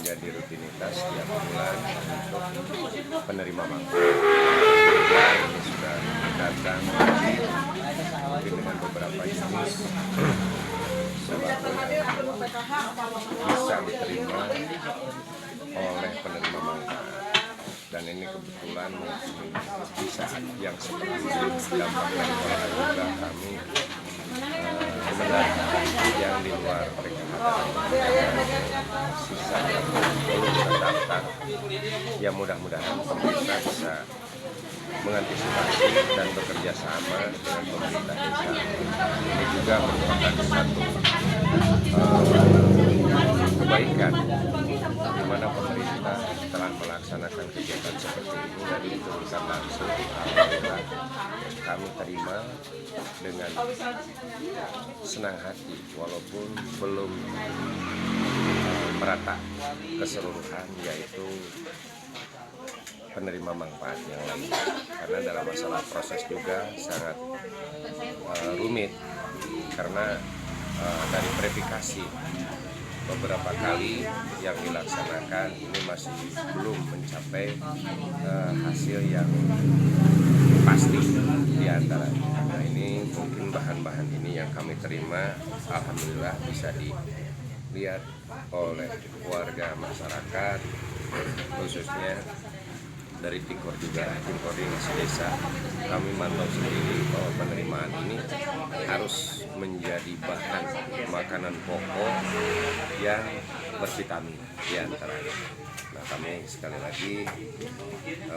menjadi rutinitas tiap bulan untuk penerima manfaat. Ini sudah datang mungkin dengan beberapa jenis bisa diterima oleh penerima manfaat. Dan ini kebetulan di saat yang seperti ini dampak dari corona juga kami yang di luar sisa yang belum terdaftar, ya mudah-mudahan pemerintah bisa mengantisipasi dan bekerja sama dengan pemerintah desa. Ini juga merupakan satu kebaikan di mana pemerintah telah melaksanakan kegiatan seperti ini dan diturunkan langsung. Alhamdulillah kami terima dengan senang hati walaupun belum merata keseluruhan, yaitu penerima manfaat yang lain, karena dalam masalah proses juga sangat rumit karena dari verifikasi beberapa kali yang dilaksanakan ini masih belum mencapai hasil yang pasti di antaranya. Nah, ini mungkin bahan-bahan ini yang kami terima, alhamdulillah bisa dilihat oleh warga masyarakat, khususnya dari tim koordinasi desa. Kami mantau sendiri bahwa penerimaan ini harus menjadi bahan makanan pokok yang bervitamin di antaranya. Nah, kami sekali lagi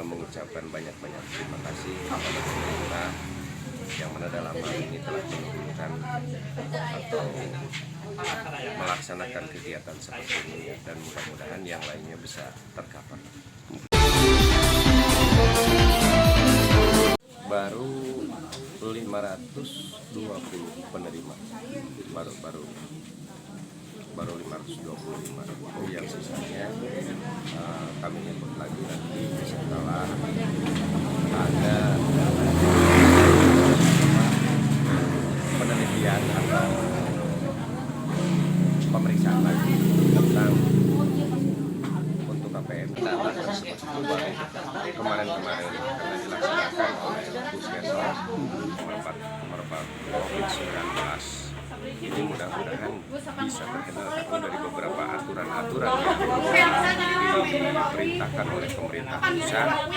mengucapkan banyak-banyak terima kasih kepada pemerintah yang mana dalam hal ini telah menurunkan atau melaksanakan kegiatan seperti ini, dan mudah-mudahan yang lainnya bisa tercover. Baru 520 penerima, baru 525. Yang sisanya kami nyebut lagi nanti setelah ada penelitian atau pemeriksaan lagi tentang untuk KPM. Kemarin-kemarin karena dilaksanakan oleh Puskesmas nomor 4 COVID-19. Ini mudah-mudahan bisa terkenalkan dari beberapa aturan-aturan yang diperintahkan oleh pemerintah pusat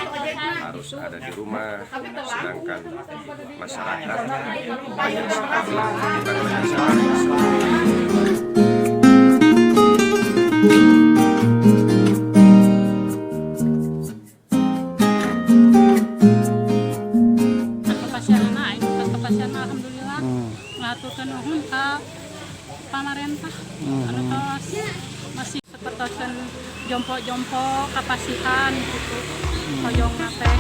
harus ada di rumah, sedangkan masyarakat banyak sekali bukan alhamdulillah ngaturkan nuhun ka pamarentah anu tos masih sepertosan jompo-jompo kapasitan gitu hoyong teh.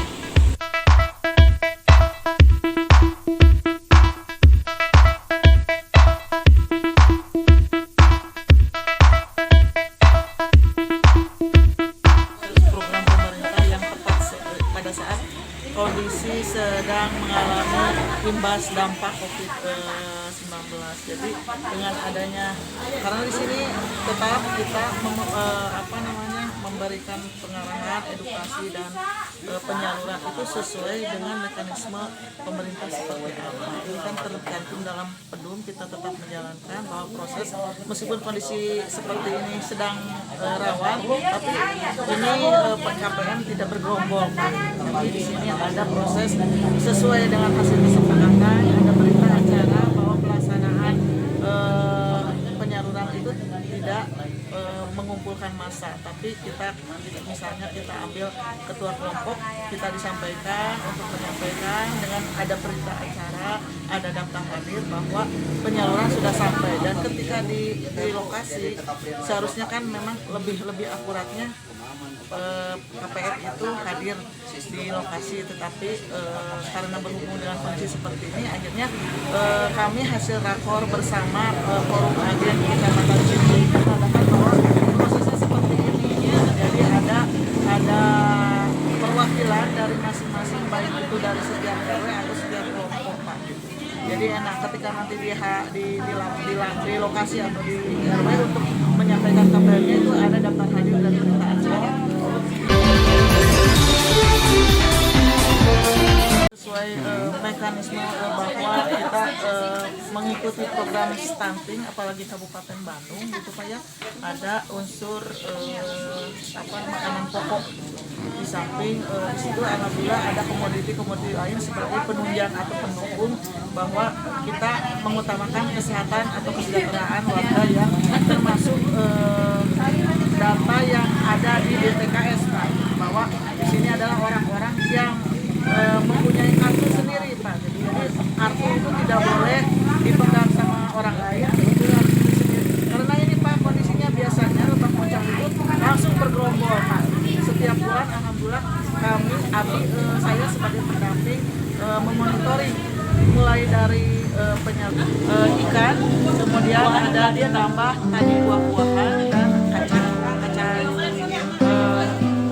Program pemerintah yang tepat pada saat kondisi sedang mengalami imbas dampak COVID-19. Jadi dengan adanya, karena di sini tetap kita memberikan pengarahan, edukasi dan penyaluran itu sesuai dengan mekanisme pemerintah seperti apa. Ini kan tergantung dalam pedum, kita tetap menjalankan bahwa proses meskipun kondisi seperti ini sedang rawan, tapi ini KPM tidak bergerombol. Jadi di sini ada proses sesuai dengan hasil kesepakatan, ada berita acara bahwa pelaksanaan penyaluran itu tidak mengumpulkan massa, tapi kita misalnya kita ambil ketua kelompok, kita disampaikan untuk menyampaikan dengan ada berita acara, ada daftar hadir bahwa penyaluran sudah sampai, dan ketika di lokasi seharusnya kan memang lebih akuratnya KPM itu hadir di lokasi, tetapi karena berhubung dengan kondisi seperti ini, akhirnya kami hasil rakor bersama forum agen Kecamatan Cimbi mengatakan bahwa prosesnya seperti ini ya. Jadi ada perwakilan dari masing-masing, baik itu dari setiap RW atau setiap kelompok, Pak. Jadi enak ketika nanti di lokasi atau di RW untuk menyampaikan KPM-nya itu ada daftar daftar hadir dan berita acara. Sesuai mekanisme bahwa kita mengikuti program stunting, apalagi Kabupaten Bandung gitu Pak ya, ada unsur makanan pokok. Di samping di situ alhamdulillah ada komoditi-komoditi lain seperti penunjang atau pendukung bahwa kita mengutamakan kesehatan atau kesejahteraan warga yang termasuk data yang ada di DTKS Pak, bahwa di sini adalah orang-orang yang mempunyai kartu sendiri Pak. Jadi kartu itu tidak boleh dipegang sama orang lain, itu harus sendiri. Karena ini Pak kondisinya biasanya lebah pocong itu langsung bergerombol Pak. Setiap bulan alhamdulillah kami, saya sebagai pendamping memonitoring mulai dari ikan, kemudian ada ditambah tadi buah-buahan dan kacang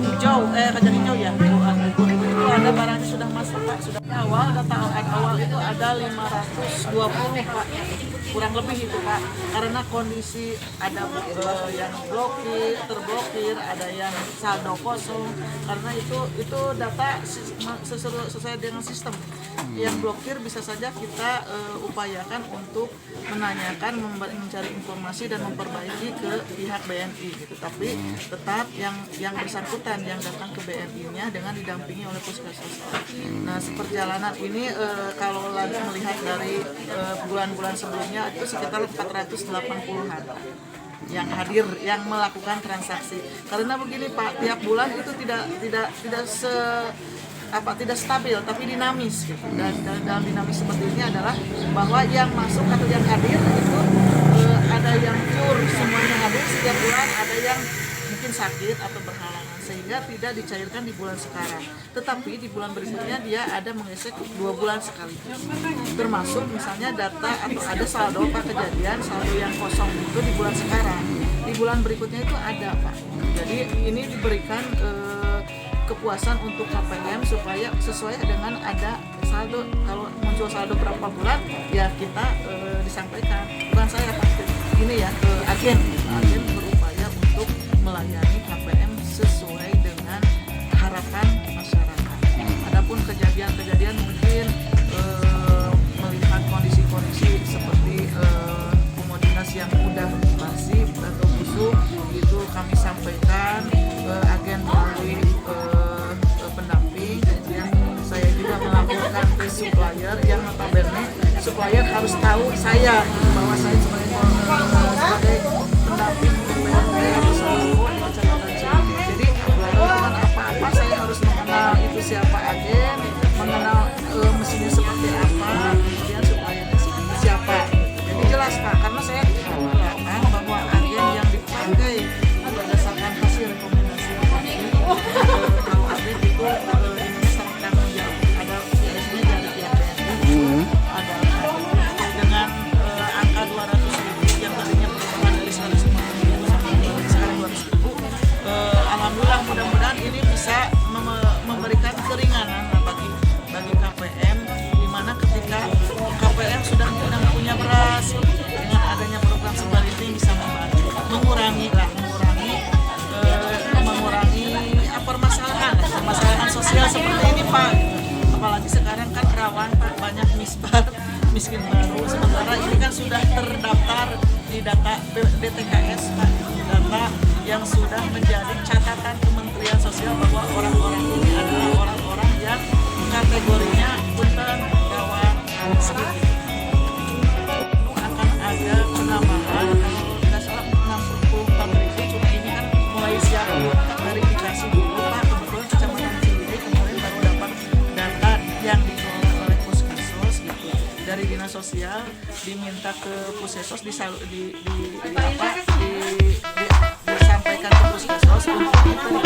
hijau ya. Itu ada barangnya sudah masuk Pak, sudah awal data awal itu ada 520 Pak, kurang lebih itu Pak, karena kondisi ada yang terblokir, ada yang saldo kosong, karena itu data sesuai dengan sistem. Yang blokir bisa saja kita upayakan untuk menanyakan, mencari informasi dan memperbaiki ke pihak BNI gitu. Tapi tetap yang bersangkutan yang datang ke BNI-nya dengan didampingi oleh puskesmas. Nah, perjalanan ini kalau lagi melihat dari bulan-bulan sebelumnya itu sekitar 480-an yang hadir, yang melakukan transaksi. Karena begini Pak, tiap bulan itu tidak stabil tapi dinamis gitu. Dan dalam dinamis seperti ini adalah bahwa yang masuk atau yang hadir itu ada yang pure semuanya hadir setiap bulan, ada yang mungkin sakit atau berhalangan sehingga tidak dicairkan di bulan sekarang. Tetapi di bulan berikutnya dia ada menggesek 2 bulan sekali. Termasuk misalnya data atau ada saldo Pak kejadian saldo yang kosong itu di bulan sekarang. Di bulan berikutnya itu ada Pak. Jadi ini diberikan kepuasan untuk KPM supaya sesuai dengan ada saldo. Kalau muncul saldo berapa bulan ya kita disampaikan, bukan saya pasti ini ya agen berupaya untuk melayani KPM sesuai dengan harapan masyarakat. Adapun kejadian mungkin melihat kondisi seperti komoditas yang mudah basi atau busuk itu kami sampaikan agen melalui pendamping. Kemudian saya juga melaporkan ke supplier yang notabene supplier harus tahu saya bahwa saya sebagai pendamping BPNT atau selaku di Kecamatan Ciwidey. Jadi melakukan apa-apa saya harus mengenal itu siapa agen, mengenal mesinnya seperti apa, kemudian suppliernya siapa. Jadi jelas Pak, karena saya mengatakan bahwa agen yang dipakai berdasarkan hasil rekomendasi kalau agen itu ini sangat tanggung jawab. Ada biasanya dari pihak BNI ada dengan angka 200.000 yang tadinya perubahan dari 150.000 sampai sekarang 200.000. Alhamdulillah mudah-mudahan ini bisa memberikan keringanan bagi KPM, di mana ketika KPM sudah punya beras, dengan adanya program sebar ini bisa membantu mengurangi permasalahan sosial seperti ini Pak. Apalagi sekarang kan rawan Pak, banyak miskin baru. Sementara ini kan sudah terdaftar di data DTKS Pak, data yang sudah menjadi catatan Kementerian Sosial bahwa orang-orang ini adalah orang-orang yang kategorinya punten rawan miskin. Akan ada penambahan kalau tidak salah 64.000, cuma ini kan mulai siap verifikasi dulu Pak. Kebetulan Kecamatan Ciwidey kemarin baru dapat data yang dikelola oleh Puskesmas gitu. Dari Dinas Sosial diminta ke Puskesmas disampaikan ke Puskesmas untuk itu